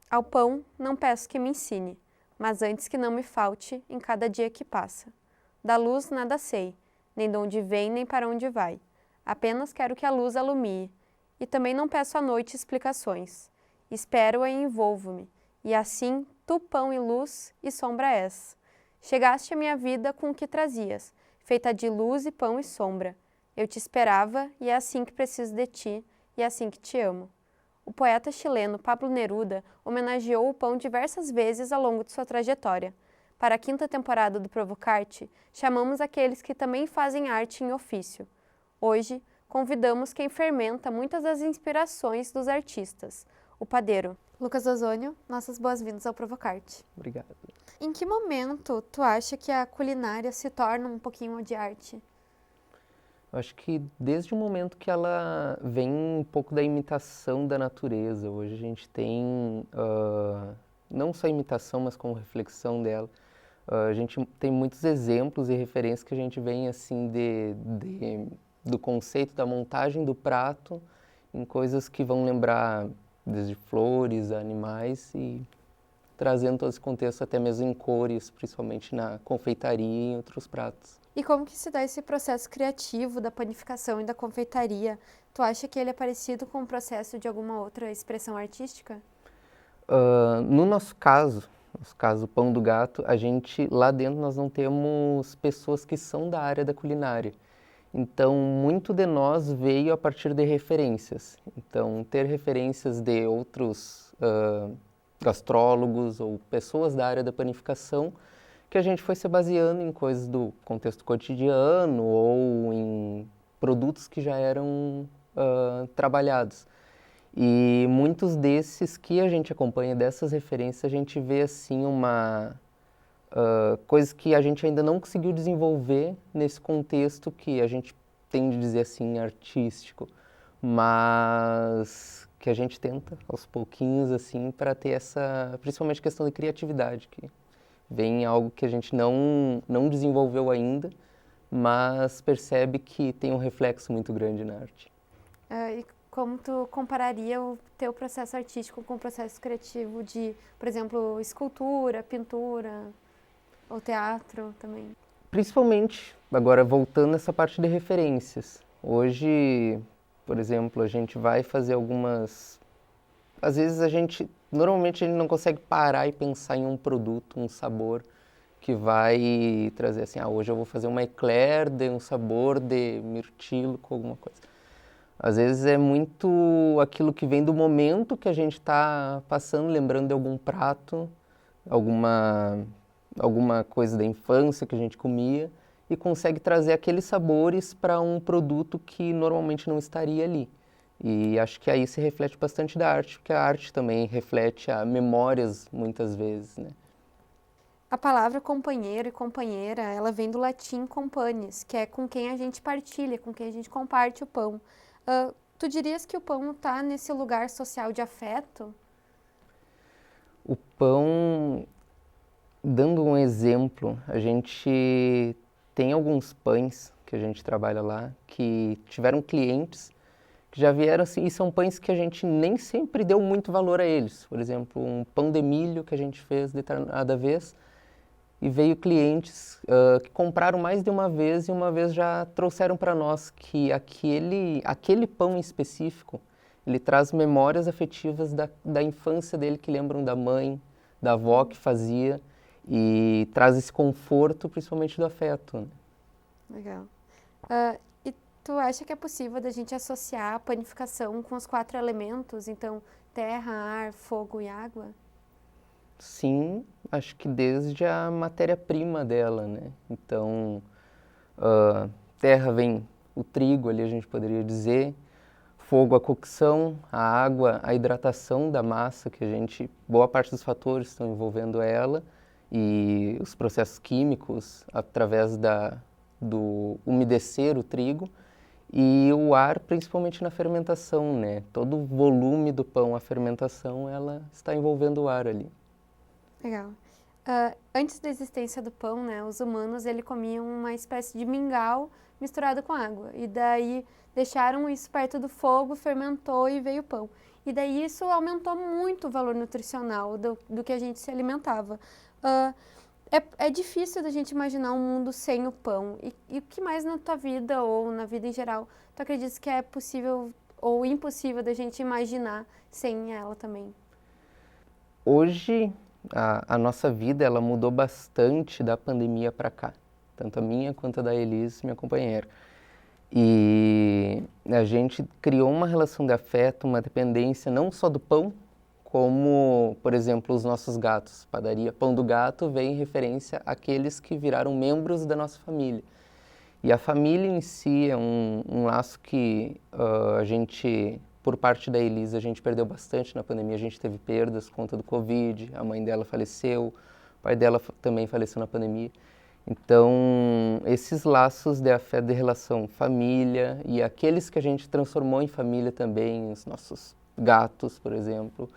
Ao pão não peço que me ensine, mas antes que não me falte em cada dia que passa. Da luz nada sei, nem de onde vem nem para onde vai. Apenas quero que a luz alumie. E também não peço à noite explicações. Espero-a e envolvo-me. E assim, tu pão e luz e sombra és. Chegaste à minha vida com o que trazias, feita de luz e pão e sombra. Eu te esperava e é assim que preciso de ti, e é assim que te amo. O poeta chileno Pablo Neruda homenageou o pão diversas vezes ao longo de sua trajetória. Para a 5ª temporada do Provocarte, chamamos aqueles que também fazem arte em ofício. Hoje, convidamos quem fermenta muitas das inspirações dos artistas, o padeiro. Lucas Ozônio, nossas boas-vindas ao Provocarte. Obrigado. Em que momento tu acha que a culinária se torna um pouquinho de arte? Eu acho que desde o momento que ela vem um pouco da imitação da natureza. Hoje a gente tem não só imitação, mas como reflexão dela. A gente tem muitos exemplos e referências que a gente vem assim do conceito da montagem do prato em coisas que vão lembrar desde flores, animais e trazendo todo esse contexto até mesmo em cores, principalmente na confeitaria e em outros pratos. E como que se dá esse processo criativo da panificação e da confeitaria? Tu acha que ele é parecido com o processo de alguma outra expressão artística? No nosso caso o Pão do Gato, lá dentro nós não temos pessoas que são da área da culinária. Então, muito de nós veio a partir de referências. Então, ter referências de outros gastrólogos ou pessoas da área da panificação, que a gente foi se baseando em coisas do contexto cotidiano ou em produtos que já eram trabalhados. E muitos desses que a gente acompanha, dessas referências, a gente vê assim coisas que a gente ainda não conseguiu desenvolver nesse contexto que a gente tem de dizer assim artístico, mas que a gente tenta aos pouquinhos assim para ter essa, principalmente questão de criatividade, que vem algo que a gente não desenvolveu ainda, mas percebe que tem um reflexo muito grande na arte. E como tu compararia o teu processo artístico com o processo criativo de, por exemplo, escultura, pintura ou teatro também? Principalmente, agora voltando nessa parte de referências. Hoje, por exemplo, a gente vai fazer algumas... Às vezes normalmente a gente não consegue parar e pensar em um produto, um sabor que vai trazer assim, hoje eu vou fazer uma eclair de um sabor de mirtilo com alguma coisa. Às vezes é muito aquilo que vem do momento que a gente está passando, lembrando de algum prato, alguma coisa da infância que a gente comia e consegue trazer aqueles sabores para um produto que normalmente não estaria ali. E acho que aí se reflete bastante da arte, porque a arte também reflete a memórias muitas vezes, né? A palavra companheiro e companheira, ela vem do latim companes, que é com quem a gente partilha, com quem a gente comparte o pão. Tu dirias que o pão está nesse lugar social de afeto? O pão, dando um exemplo, a gente tem alguns pães que a gente trabalha lá que tiveram clientes que já vieram assim, e são pães que a gente nem sempre deu muito valor a eles. Por exemplo, um pão de milho que a gente fez determinada vez e veio clientes que compraram mais de uma vez e uma vez já trouxeram para nós que aquele pão em específico, ele traz memórias afetivas da infância dele que lembram da mãe, da avó que fazia e traz esse conforto principalmente do afeto, né? Legal. E tu acha que é possível da gente associar a panificação com os 4 elementos, então terra, ar, fogo e água? Sim, acho que desde a matéria-prima dela, né? Então, terra vem o trigo ali, a gente poderia dizer, fogo a cocção, a água a hidratação da massa, que boa parte dos fatores estão envolvendo ela, e os processos químicos através do umedecer o trigo, e o ar principalmente na fermentação, né? Todo o volume do pão, a fermentação, ela está envolvendo o ar ali. Legal. Antes da existência do pão, né, os humanos comiam uma espécie de mingau misturado com água. E daí deixaram isso perto do fogo, fermentou e veio o pão. E daí isso aumentou muito o valor nutricional do que a gente se alimentava. É difícil da gente imaginar um mundo sem o pão. E o que mais na tua vida ou na vida em geral, tu acreditas que é possível ou impossível da gente imaginar sem ela também? Hoje, a nossa vida, ela mudou bastante da pandemia para cá. Tanto a minha quanto a da Elis, minha companheira. E a gente criou uma relação de afeto, uma dependência não só do pão, como, por exemplo, os nossos gatos. Padaria Pão do Gato vem em referência àqueles que viraram membros da nossa família. E a família em si é um laço que a gente, por parte da Elisa, a gente perdeu bastante na pandemia. A gente teve perdas por conta do Covid, a mãe dela faleceu, o pai dela também faleceu na pandemia. Então, esses laços de afeto, de relação família e aqueles que a gente transformou em família também, os nossos gatos, por exemplo,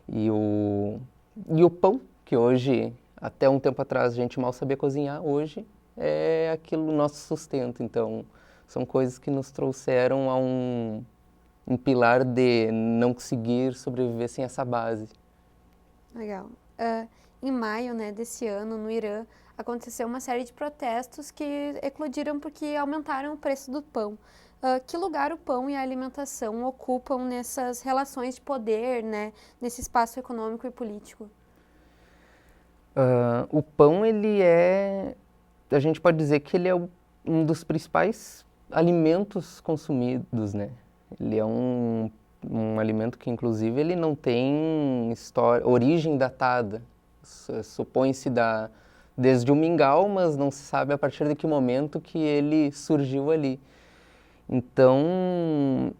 e o pão, que hoje, até um tempo atrás, a gente mal sabia cozinhar, hoje é aquilo nosso sustento. Então, são coisas que nos trouxeram a um pilar de não conseguir sobreviver sem essa base. Legal. Em maio, né, desse ano, no Irã, aconteceu uma série de protestos que eclodiram porque aumentaram o preço do pão. Que lugar o pão e a alimentação ocupam nessas relações de poder, né, nesse espaço econômico e político? O pão, ele é, a gente pode dizer que ele é um dos principais alimentos consumidos, né? Ele é um alimento que, inclusive, ele não tem origem datada. Supõe-se desde o mingau, mas não se sabe a partir de que momento que ele surgiu ali. Então,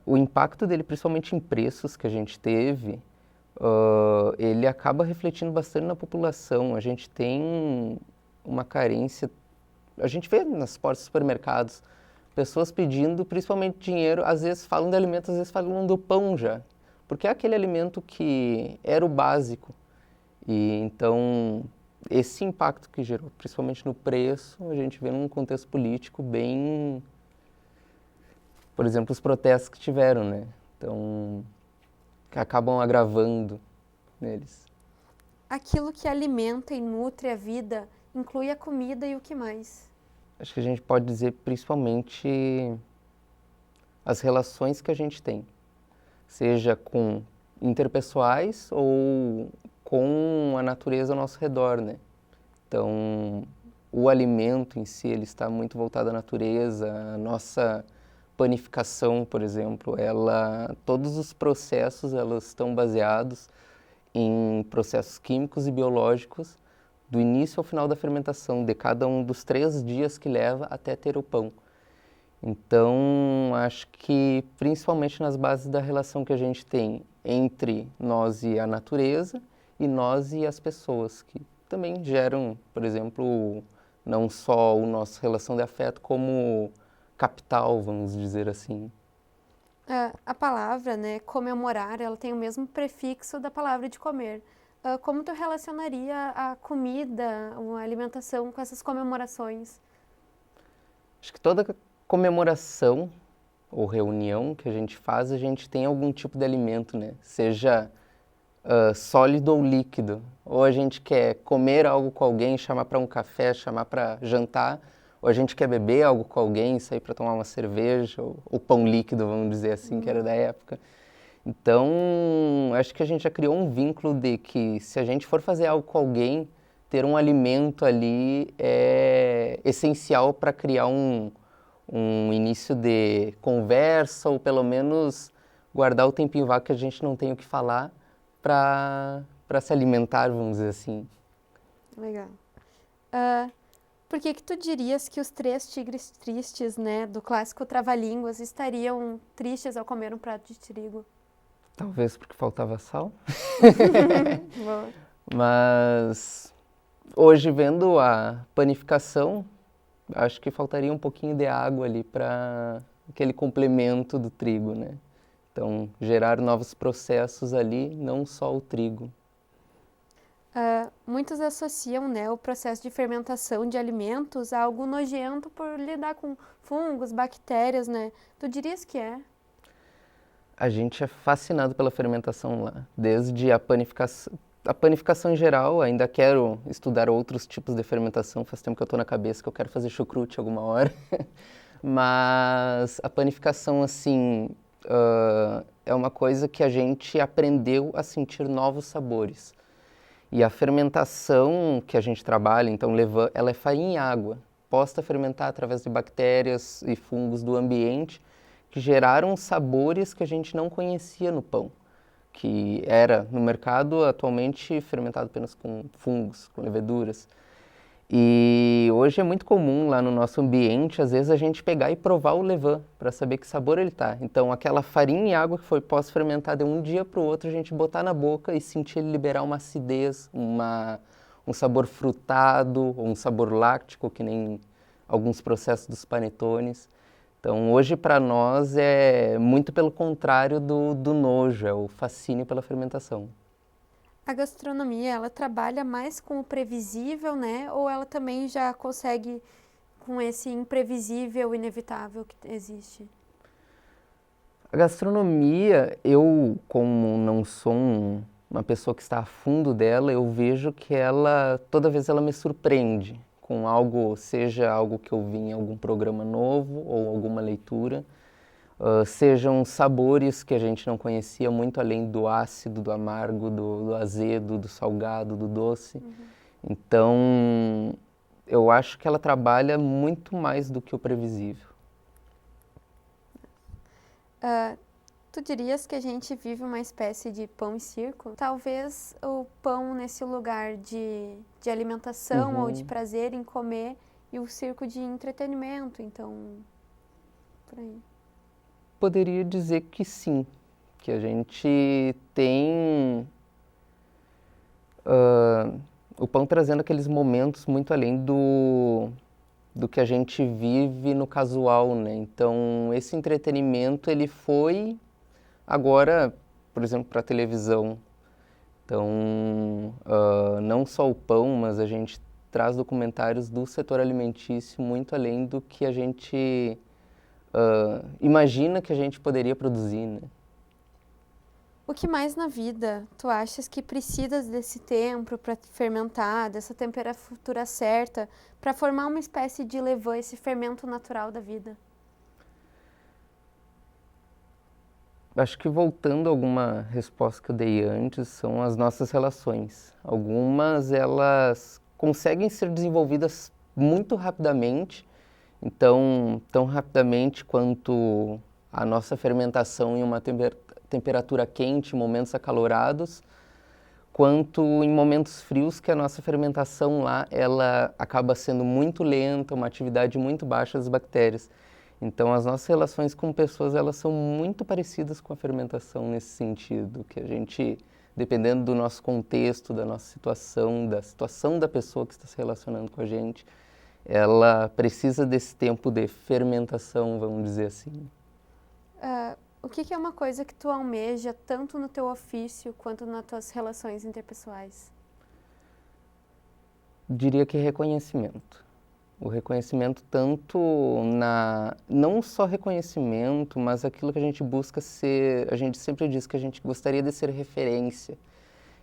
o impacto dele, principalmente em preços que a gente teve, ele acaba refletindo bastante na população. A gente tem uma carência, a gente vê nas portas dos supermercados, pessoas pedindo principalmente dinheiro, às vezes falam de alimentos, às vezes falam do pão já, porque é aquele alimento que era o básico. E então, esse impacto que gerou, principalmente no preço, a gente vê num contexto político bem, por exemplo, os protestos que tiveram, né? Então, que acabam agravando neles. Aquilo que alimenta e nutre a vida inclui a comida e o que mais? Acho que a gente pode dizer principalmente as relações que a gente tem, seja com interpessoais ou com a natureza ao nosso redor, né? Então, o alimento em si, ele está muito voltado à natureza, a nossa panificação, por exemplo, todos os processos, elas estão baseados em processos químicos e biológicos do início ao final da fermentação, de cada um dos 3 dias que leva até ter o pão. Então, acho que principalmente nas bases da relação que a gente tem entre nós e a natureza e nós e as pessoas, que também geram, por exemplo, não só a nossa relação de afeto, como capital, vamos dizer assim. A palavra, né, comemorar, ela tem o mesmo prefixo da palavra de comer. Como tu relacionaria a comida, a alimentação com essas comemorações? Acho que toda comemoração ou reunião que a gente faz, a gente tem algum tipo de alimento, né? Seja sólido ou líquido. Ou a gente quer comer algo com alguém, chamar para um café, chamar para jantar, ou a gente quer beber algo com alguém, sair para tomar uma cerveja, ou pão líquido, vamos dizer assim, que era da época. Então, acho que a gente já criou um vínculo de que se a gente for fazer algo com alguém, ter um alimento ali é essencial para criar um início de conversa, ou pelo menos guardar o tempinho vago que a gente não tem o que falar para se alimentar, vamos dizer assim. Legal. Por que tu dirias que os 3 tigres tristes, né, do clássico Trava-Línguas, estariam tristes ao comer um prato de trigo? Talvez porque faltava sal. Boa. Mas hoje, vendo a panificação, acho que faltaria um pouquinho de água ali para aquele complemento do trigo, né? Então, gerar novos processos ali, não só o trigo. Muitos associam, né, o processo de fermentação de alimentos a algo nojento por lidar com fungos, bactérias, né? Tu dirias que é? A gente é fascinado pela fermentação lá, desde a panificação em geral. Ainda quero estudar outros tipos de fermentação, faz tempo que eu estou na cabeça que eu quero fazer chucrute alguma hora. Mas a panificação, assim, é uma coisa que a gente aprendeu a sentir novos sabores. E a fermentação que a gente trabalha, então, ela é farinha e água, posta a fermentar através de bactérias e fungos do ambiente, que geraram sabores que a gente não conhecia no pão, que era no mercado atualmente fermentado apenas com fungos, com leveduras. E hoje é muito comum lá no nosso ambiente, às vezes, a gente pegar e provar o levain para saber que sabor ele tá. Então, aquela farinha e água que foi pós-fermentada de um dia para o outro, a gente botar na boca e sentir ele liberar uma acidez, um sabor frutado, ou um sabor láctico, que nem alguns processos dos panetones. Então, hoje para nós é muito pelo contrário do nojo, é o fascínio pela fermentação. A gastronomia, ela trabalha mais com o previsível, né? Ou ela também já consegue com esse imprevisível, inevitável que existe? A gastronomia, eu, como não sou uma pessoa que está a fundo dela, eu vejo que ela, toda vez ela me surpreende com algo, seja algo que eu vi em algum programa novo ou alguma leitura, sejam sabores que a gente não conhecia, muito além do ácido, do amargo, do azedo, do salgado, do doce. Então, eu acho que ela trabalha muito mais do que o previsível. Tu dirias que a gente vive uma espécie de pão e circo? Talvez o pão nesse lugar de alimentação ou de prazer em comer e o circo de entretenimento, então, por aí. Poderia dizer que sim, que a gente tem o pão trazendo aqueles momentos muito além do que a gente vive no casual, né? Então, esse entretenimento, ele foi agora, por exemplo, para a televisão. Então, não só o pão, mas a gente traz documentários do setor alimentício muito além do que a gente imagina que a gente poderia produzir, né? O que mais na vida tu achas que precisas desse tempo para fermentar, dessa temperatura certa, para formar uma espécie de levain, esse fermento natural da vida? Acho que voltando a alguma resposta que eu dei antes, são as nossas relações. Algumas, elas conseguem ser desenvolvidas muito rapidamente, então, tão rapidamente quanto a nossa fermentação em uma temperatura quente, em momentos acalorados, quanto em momentos frios, que a nossa fermentação lá, ela acaba sendo muito lenta, uma atividade muito baixa das bactérias. Então, as nossas relações com pessoas, elas são muito parecidas com a fermentação nesse sentido, que a gente, dependendo do nosso contexto, da nossa situação, da situação da pessoa que está se relacionando com a gente, ela precisa desse tempo de fermentação, vamos dizer assim. O que é uma coisa que tu almeja tanto no teu ofício quanto nas tuas relações interpessoais? Diria que reconhecimento. O reconhecimento tanto não só reconhecimento, mas aquilo que a gente busca ser, a gente sempre diz que a gente gostaria de ser referência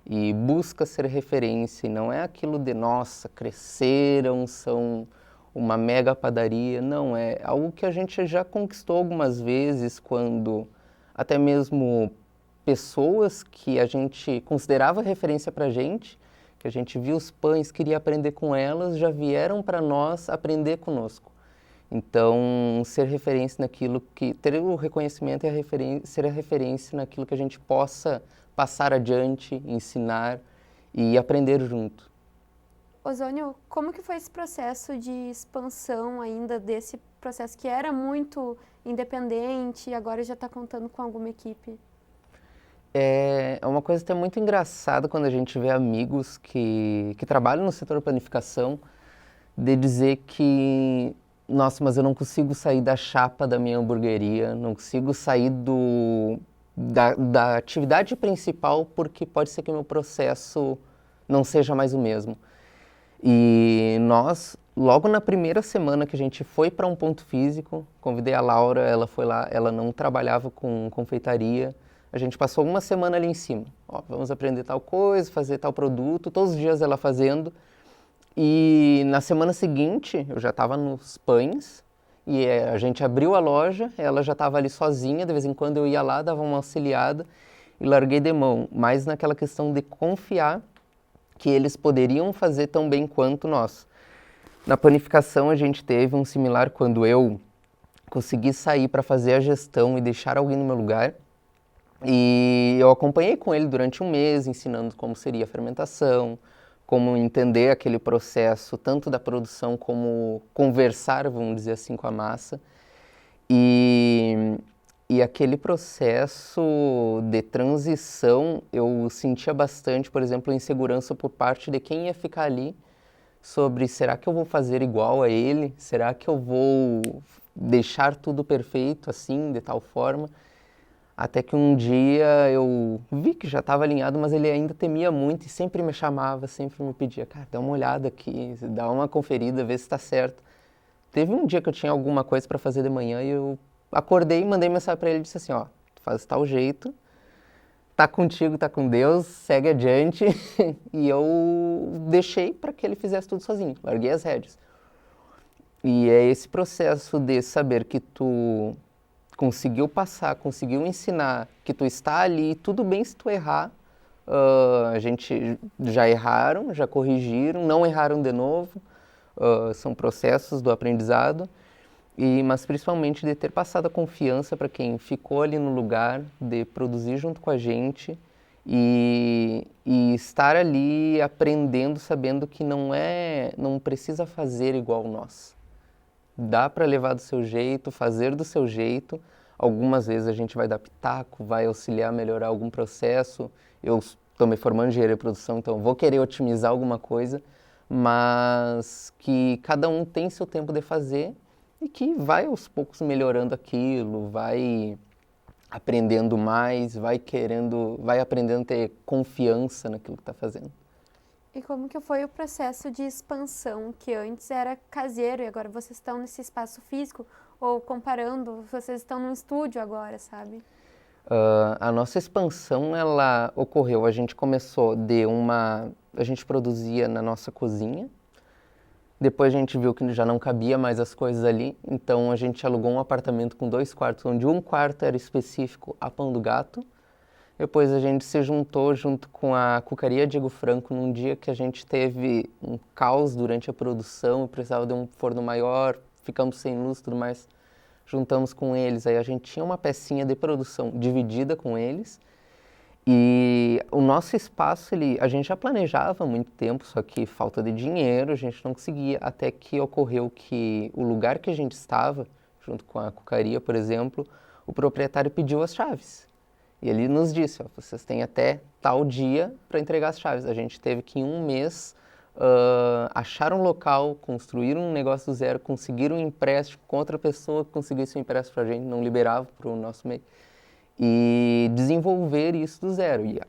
e busca ser referência, e não é aquilo de, nossa, cresceram, são uma mega padaria, não, é algo que a gente já conquistou algumas vezes, quando até mesmo pessoas que a gente considerava referência pra gente, que a gente viu os pães, queria aprender com elas, já vieram para nós aprender conosco. Então, ser referência naquilo que... ter o reconhecimento e ser a referência naquilo que a gente possa passar adiante, ensinar e aprender junto. Ozônio, como que foi esse processo de expansão ainda desse processo que era muito independente e agora já está contando com alguma equipe? É uma coisa até muito engraçada quando a gente vê amigos que trabalham no setor de planificação, de dizer que, nossa, mas eu não consigo sair da chapa da minha hamburgueria, não consigo sair da atividade principal porque pode ser que o meu processo não seja mais o mesmo. E nós, logo na primeira semana que a gente foi para um ponto físico, convidei a Laura, ela foi lá, ela não trabalhava com confeitaria, a gente passou uma semana ali em cima. Ó, vamos aprender tal coisa, fazer tal produto, todos os dias ela fazendo. E na semana seguinte, eu já estava nos pães, e a gente abriu a loja, ela já estava ali sozinha, de vez em quando eu ia lá, dava uma auxiliada e larguei de mão. Mas naquela questão de confiar que eles poderiam fazer tão bem quanto nós. Na panificação a gente teve um similar quando eu consegui sair para fazer a gestão e deixar alguém no meu lugar. E eu acompanhei com ele durante um mês, ensinando como seria a fermentação, como entender aquele processo, tanto da produção como conversar, vamos dizer assim, com a massa. E aquele processo de transição, eu sentia bastante, por exemplo, insegurança por parte de quem ia ficar ali, sobre será que eu vou fazer igual a ele? Será que eu vou deixar tudo perfeito assim, de tal forma? Até que um dia eu vi que já estava alinhado, mas ele ainda temia muito e sempre me chamava, sempre me pedia, cara, dá uma olhada aqui, dá uma conferida, vê se está certo. Teve um dia que eu tinha alguma coisa para fazer de manhã e eu acordei, mandei mensagem para ele e disse assim, ó, faz tal jeito, tá contigo, tá com Deus, segue adiante. E eu deixei para que ele fizesse tudo sozinho, larguei as rédeas. E é esse processo de saber que tu conseguiu passar, conseguiu ensinar, que tu está ali, tudo bem se tu errar. A gente já erraram, já corrigiram, não erraram de novo. São processos do aprendizado. Mas principalmente de ter passado a confiança para quem ficou ali no lugar, de produzir junto com a gente e estar ali aprendendo, sabendo que não precisa fazer igual nós. Dá para levar do seu jeito, fazer do seu jeito. Algumas vezes a gente vai dar pitaco, vai auxiliar a melhorar algum processo. Eu estou me formando em engenharia de produção, então vou querer otimizar alguma coisa, mas que cada um tem seu tempo de fazer e que vai aos poucos melhorando aquilo, vai aprendendo mais, vai aprendendo a ter confiança naquilo que está fazendo. E como que foi o processo de expansão, que antes era caseiro e agora vocês estão nesse espaço físico, ou comparando, vocês estão num estúdio agora, sabe? A nossa expansão, ela ocorreu, a gente começou a gente produzia na nossa cozinha, depois a gente viu que já não cabia mais as coisas ali, então a gente alugou um apartamento com 2 quartos, onde um quarto era específico a Pão do Gato. Depois a gente se juntou junto com a Cucaria Diego Franco num dia que a gente teve um caos durante a produção, precisava de um forno maior, ficamos sem luz e tudo mais. Juntamos com eles, aí a gente tinha uma pecinha de produção dividida com eles. E o nosso espaço, a gente já planejava há muito tempo, só que falta de dinheiro, a gente não conseguia, até que ocorreu que o lugar que a gente estava, junto com a Cucaria, por exemplo, o proprietário pediu as chaves. E ele nos disse, ó, vocês têm até tal dia para entregar as chaves. A gente teve que em um mês achar um local, construir um negócio do zero, conseguir um empréstimo com outra pessoa que conseguisse um empréstimo para a gente, não liberava para o nosso meio. E desenvolver isso do zero. E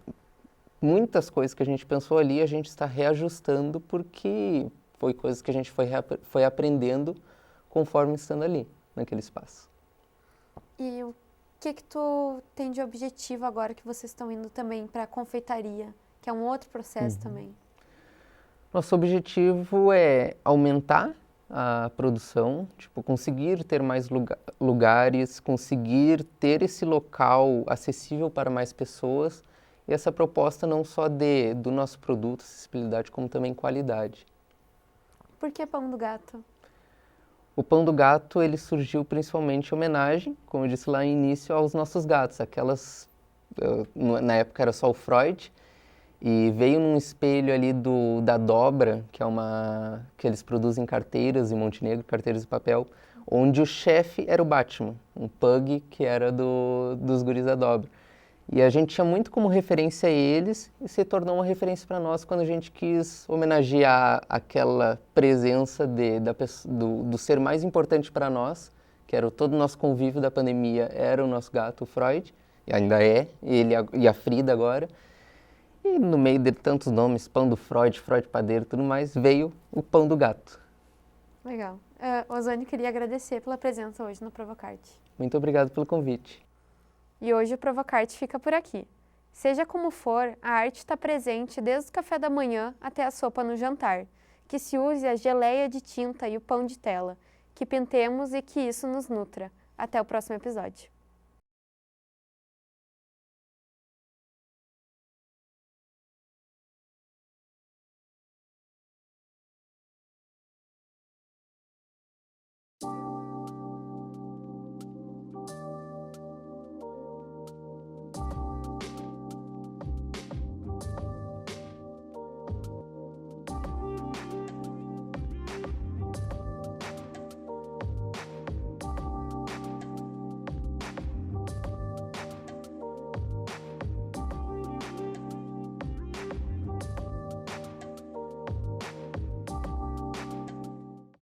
muitas coisas que a gente pensou ali, a gente está reajustando porque foi coisas que a gente foi aprendendo conforme estando ali, naquele espaço. E o que tu tem de objetivo agora que vocês estão indo também para a confeitaria, que é um outro processo também? Nosso objetivo é aumentar a produção, tipo, conseguir ter mais lugares, conseguir ter esse local acessível para mais pessoas e essa proposta não só do nosso produto, acessibilidade, como também qualidade. Por que Pão do Gato? O Pão do Gato, ele surgiu principalmente em homenagem, como eu disse lá no início, aos nossos gatos. Na época era só o Freud, e veio num espelho ali da Dobra, que eles produzem carteiras em Montenegro, carteiras de papel, onde o chefe era o Batman, um pug que era dos guris da Dobra. E a gente tinha muito como referência eles e se tornou uma referência para nós quando a gente quis homenagear aquela presença do ser mais importante para nós, que era todo o nosso convívio da pandemia, era o nosso gato, o Freud, e ainda é, ele e a Frida agora. E no meio de tantos nomes, pão do Freud, Freud padeiro e tudo mais, veio o pão do gato. Legal. Ozani, queria agradecer pela presença hoje no Provocarte. Muito obrigado pelo convite. E hoje o Provocarte fica por aqui. Seja como for, a arte está presente desde o café da manhã até a sopa no jantar. Que se use a geleia de tinta e o pão de tela. Que pintemos e que isso nos nutra. Até o próximo episódio.